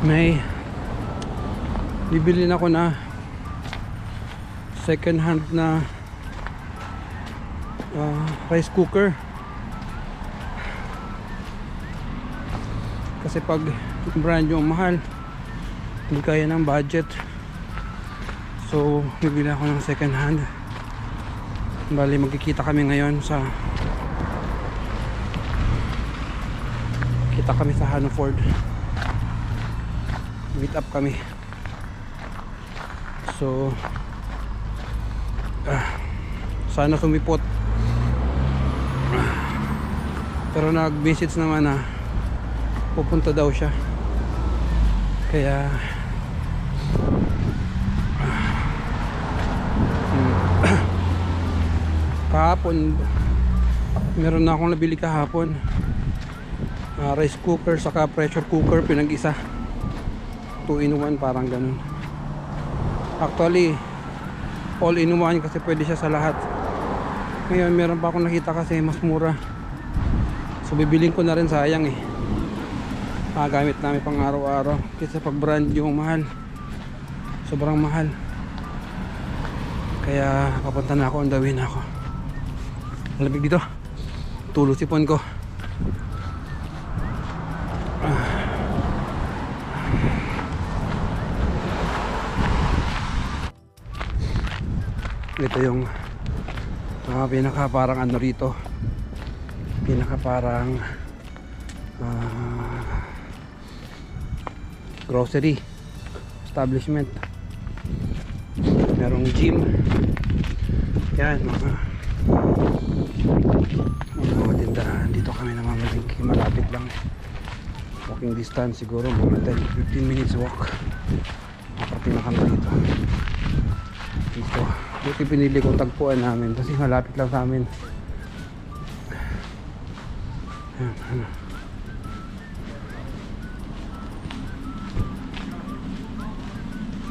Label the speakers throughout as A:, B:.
A: may bibili na ako na second hand na rice cooker, kasi pag brand yung mahal hindi kaya ng budget, so bibili ako ng second hand. Bali magkikita kami ngayon sa Hanford, meet up kami. So sana sumipot, pero nag-message naman na pupunta daw siya, kaya kahapon meron na akong nabili kahapon, rice cooker saka pressure cooker pinag-isa, 2-in-1 parang ganun. Actually all in one kasi pwede siya sa lahat. Ngayon meron pa akong nakita kasi mas mura, so bibiling ko na rin, sayang eh, gamit namin pang araw-araw, kasi pag brand yung mahal, sobrang mahal. Kaya papunta na ako, on the way na ako. Malamig dito, tulo sipon ko. Ito yung pinaka parang ano rito, pinaka parang grocery establishment. Merong gym, yan, mga tindahan. Dito kami namamalingki, malapit lang, walking distance siguro mga 10-15 minutes walk. Makarating na kami dito. Buti pinili kong tagpuan namin kasi malapit lang sa amin. Yan,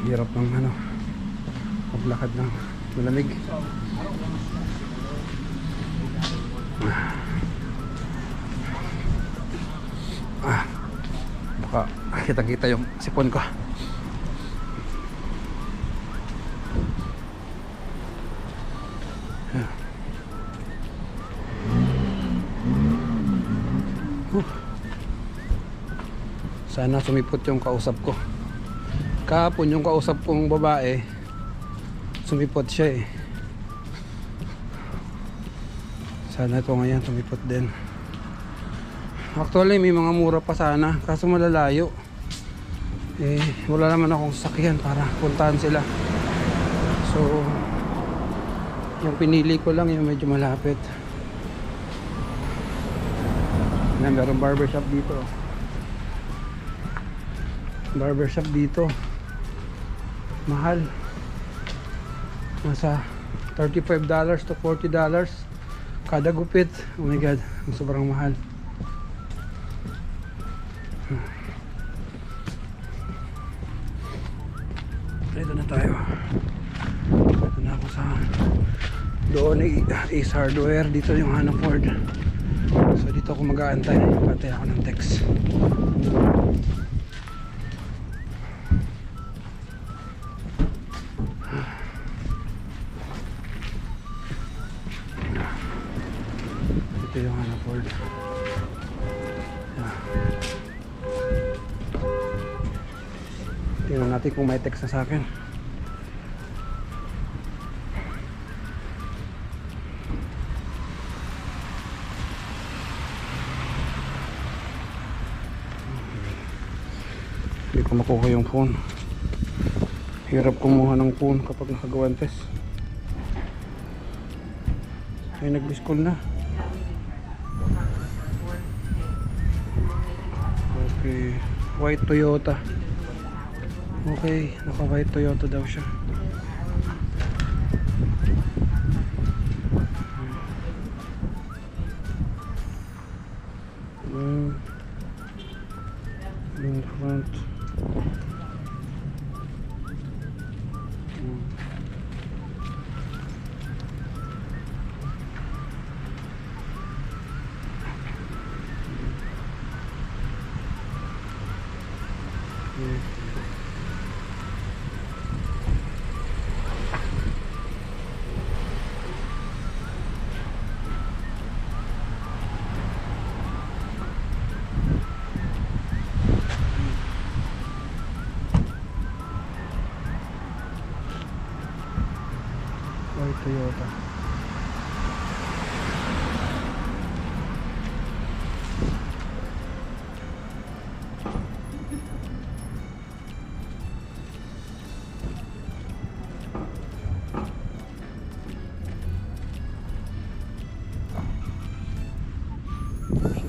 A: hirap ng maglakad ng malamig. Baka kita-kita yung sipon ko. Sana sumipot yung kausap ko. Kahapon yung kausap kong babae, sumipot siya eh. Sana ito ngayon sumipot din. Actually may mga mura pa sana, kaso malalayo eh, wala naman akong sasakyan para puntahan sila. So yung pinili ko lang yung medyo malapit. Merong barbershop dito. Barbershop dito mahal, nasa $35 to $40 kada gupit. Oh my god, sobrang mahal. Dito na tayo. Dito na ako sa doon ay Ace Hardware. Dito yung Hanford. So dito ako mag-aantay. Pantay ako ng text. Ito yung Hanford. Tingnan natin kung may text na sa akin. Hindi ko makuha yung phone. Hirap kumuha ng phone kapag nakagawantes. Ay, nag-discall na. Okay, white Toyota. Okay, naka white Toyota daw siya. In front.
B: Toyota.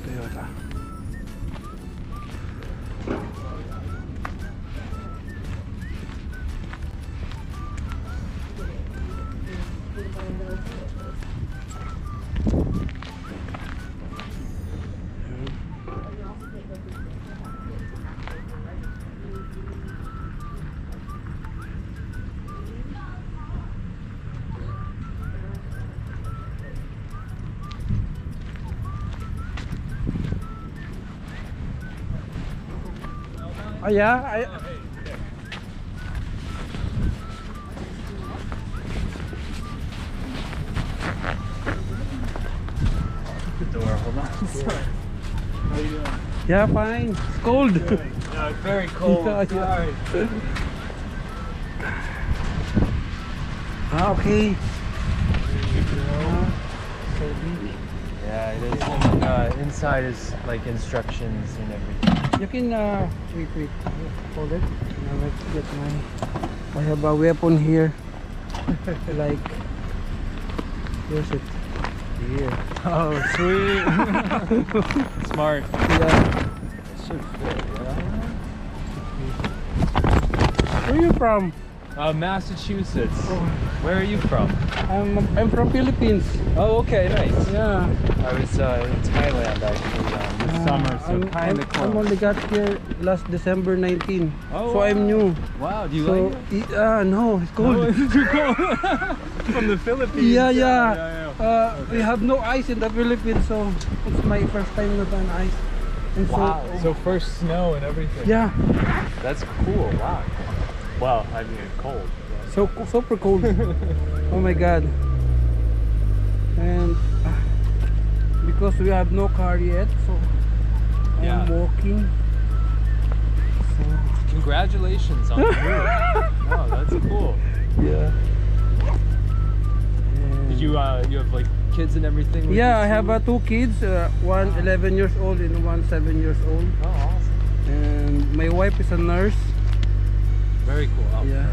A: Toyota. Oh yeah,
B: The door, hold on. Sorry. How you doing?
A: yeah, fine. It's cold.
B: No, it's very cold.
A: Yeah,
B: Sorry.
A: Ah, okay.
B: Yeah, it is. And, inside is like instructions and everything.
A: You can wait. Hold it. Now let's get my. I have a weapon here. Like, here's it. Here.
B: Oh, sweet. Smart.
A: Yeah.
B: Should fit, yeah.
A: Where are you from?
B: Massachusetts.
A: Oh,
B: Where are you from?
A: I'm from Philippines.
B: Oh, okay, nice.
A: Yeah.
B: I was in Thailand actually this summer, so kind
A: I'm
B: of close.
A: only got here last December 19.
B: Oh,
A: so I'm new.
B: Wow, do you
A: So
B: like it?
A: no, it's cold.
B: Oh, it's too cold. From the Philippines.
A: Yeah. We have no ice in the Philippines, so it's my first time not on ice. And
B: Wow. So first snow and everything.
A: yeah,
B: That's cool. Wow. Well, I mean, cold.
A: so super cold. Oh my god. And because we have no car yet, so
B: Yeah.
A: I'm walking. So
B: Congratulations on the move. Oh, that's cool.
A: yeah.
B: Did you you have like kids and everything? with
A: Yeah,
B: you
A: I have
B: too?
A: 2 kids, one 11 years old and one 7 years old.
B: Oh, awesome.
A: And my wife is a nurse.
B: Very cool. Oh,
A: Yeah.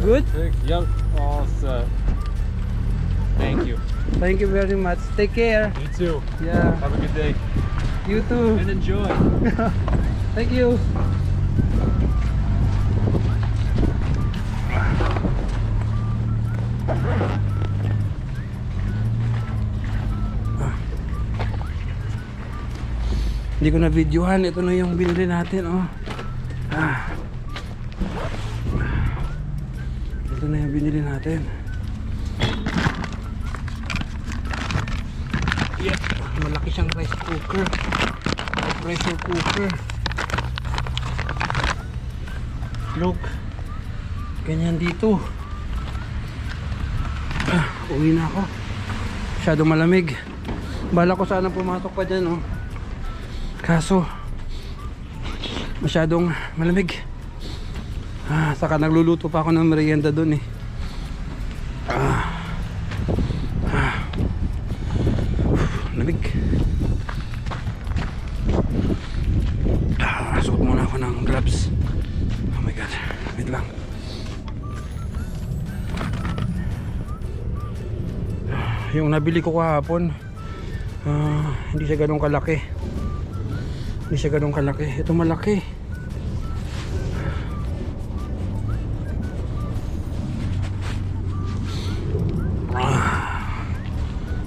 A: Good?
B: Perfect. Yep. All set. Thank you.
A: Thank you very much. Take care.
B: You too.
A: Yeah,
B: Have a good day
A: you too.
B: and enjoy.
A: Thank you. Hindi ko na videohan. Ito na yung binili natin, oh. Ito na yung binili natin. Yep. Malaki siyang rice cooker. Pressure cooker. Look. Ganyan dito. Uwi na ako. Masyadong malamig. Bala ko sana pumasok pa dyan, oh. Kaso masyadong malamig. Saka nagluluto pa ako ng merienda dun eh. Lamig. Suot muna ako ng gloves. Oh my god, wait lang. Yung nabili ko kahapon, hindi siya ganun kalaki. Hindi siya ganun kalaki. Ito malaki.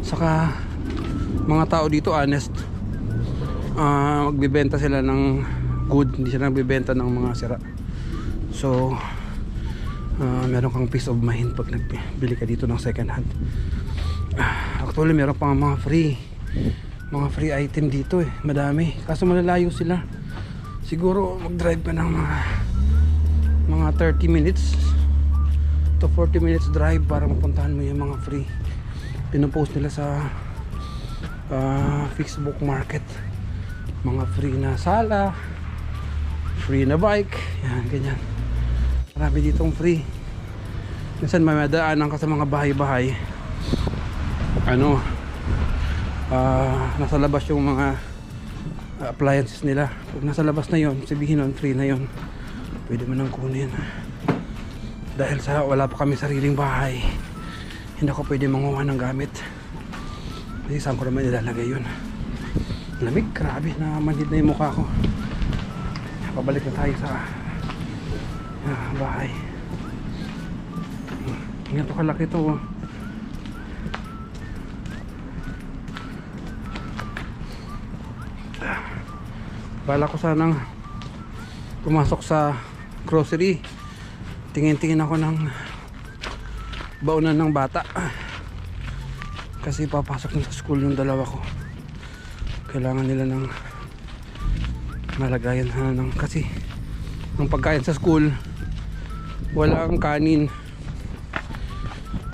A: Saka mga tao dito honest. Magbibenta sila ng good, hindi sila nagbibenta ng mga sira. So meron kang peace of mind pag nagbili ka dito ng second hand. Actually meron pang mga free item dito eh, madami. Kaso malalayo sila. Siguro mag-drive ka ng mga 30 minutes to 40 minutes drive para mapuntahan mo yung mga free. Pinopost nila sa Facebook Market. mga free na sala, free na bike, yan, ganyan. Marami ditong free. Minsan may madaanan ka sa mga bahay-bahay, ano, nasa labas yung mga appliances nila. Pag nasa labas na yon, sabihin nun free na yon, pwede mo nang kunin. Dahil sa wala pa kami sariling bahay, hindi ako pwede manguha ng gamit. Kasi saan ko naman nilalagay yun? Lamig, grabe, na manhid na yung mukha ko. Pabalik na tayo sa bahay. Ganito kalaki to. Bala ko sanang pumasok sa grocery. Tingin-tingin ako ng baunan ng bata. Kasi papasok na sa school yung dalawa ko. Kailangan nila ng malagayan ng, kasi ng pagkain sa school walang kanin.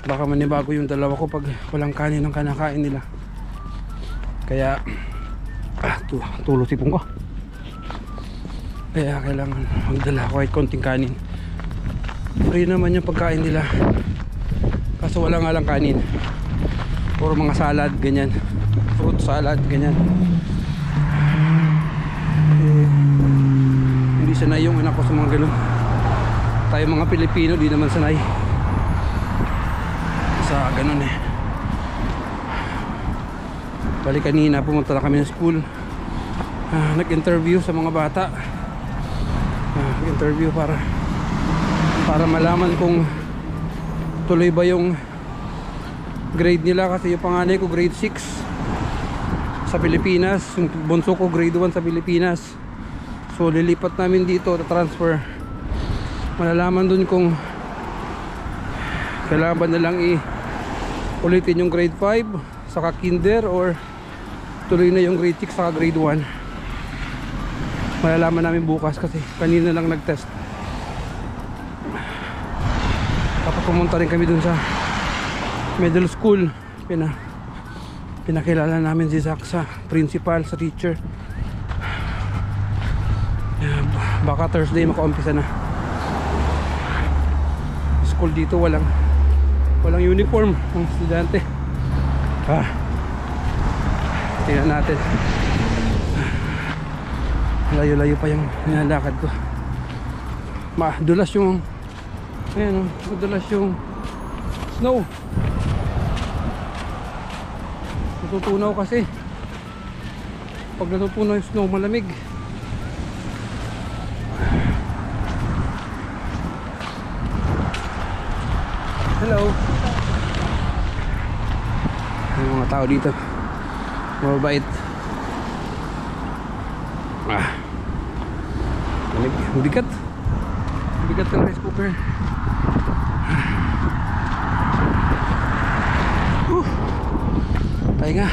A: Baka manibago yung dalawa ko pag walang kanin ang kanakain nila. Kaya tulo sipong ko. Kaya kailangan magdala ko kahit konting kanin. Free naman yung pagkain nila, kaso wala nga lang kanin. Puro mga salad, ganyan, fruit salad, ganyan. Hindi sanay yung anak ko sa mga ganun. Tayo mga Pilipino di naman sanay sa ganun eh. Bali kanina pumunta na kami ng school, nag-interview sa mga bata, nag-interview para malaman kung tuloy ba yung grade nila. Kasi yung panganay ko grade 6 sa Pilipinas, yung bunso ko grade 1 sa Pilipinas. So lilipat namin dito, transfer. Malalaman dun kung kailangan ba nilang ulitin yung grade 5 saka kinder, or tuloy na yung grade 6 saka grade 1. Malalaman namin bukas kasi kanina lang nag-test. Tapos pumunta rin kami dun sa middle school. Pinakilala namin si Zach sa principal, sa teacher. Baka Thursday makaumpisa na. School dito walang uniform ang estudyante. Tingnan natin. Layo-layo pa yung nilalakad ko. Madulas yung madulas yung snow. Natutunaw kasi. Pag natutunaw yung snow, malamig. Hello. May mga tao dito, mababait. Mabigat ng rice cooker. Pahinga.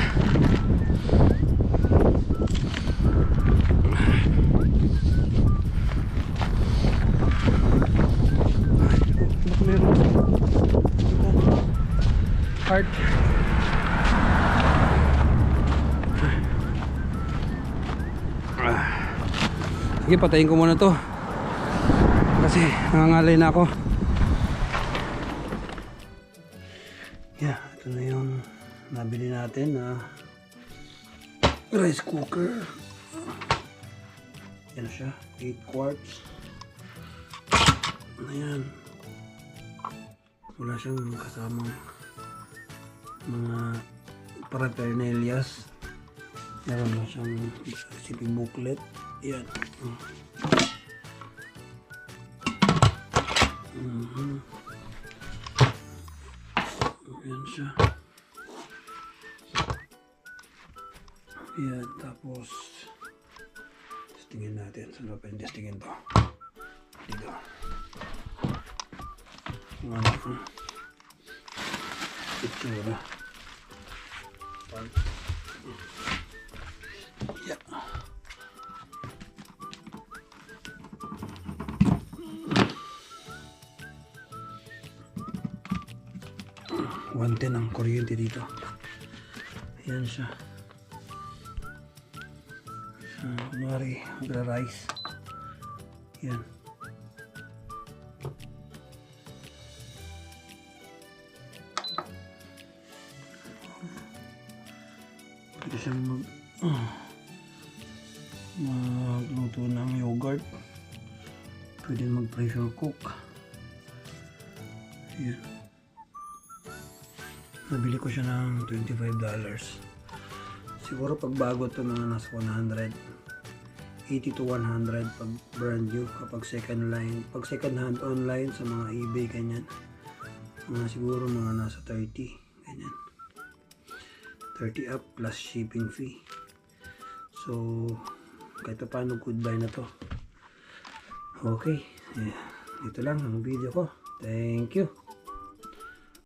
A: Heart. Sige, patayin ko muna to kasi nangangalay na ako. Yeah, ito na yung nabili natin na rice cooker. Yan siya, 8 quarts. Ayan. Wala siyang kasamang mga paraphernalias. Meron na siyang recipe booklet. Yan. Yan siya. Yan. Tapos testingin natin. Saan pa yung testingin to? Dito. Ano? Itsura. Yeah. 110 ang kuryente dito. Ayan siya. Kunwari, magra-rice. Yan. Pwede siyang magluto ng yogurt. Pwede mag-pressure cook. Yan. Nabili ko siya ng $25. Siguro pag bago ito mga nasa 100. 80 to 100 pag brand new. Kapag second hand online sa mga eBay ganyan. Siguro mga nasa 30. Ganyan. 30 up plus shipping fee. So kahit paano good buy na to. Okay. Yeah. Dito lang ang video ko. Thank you.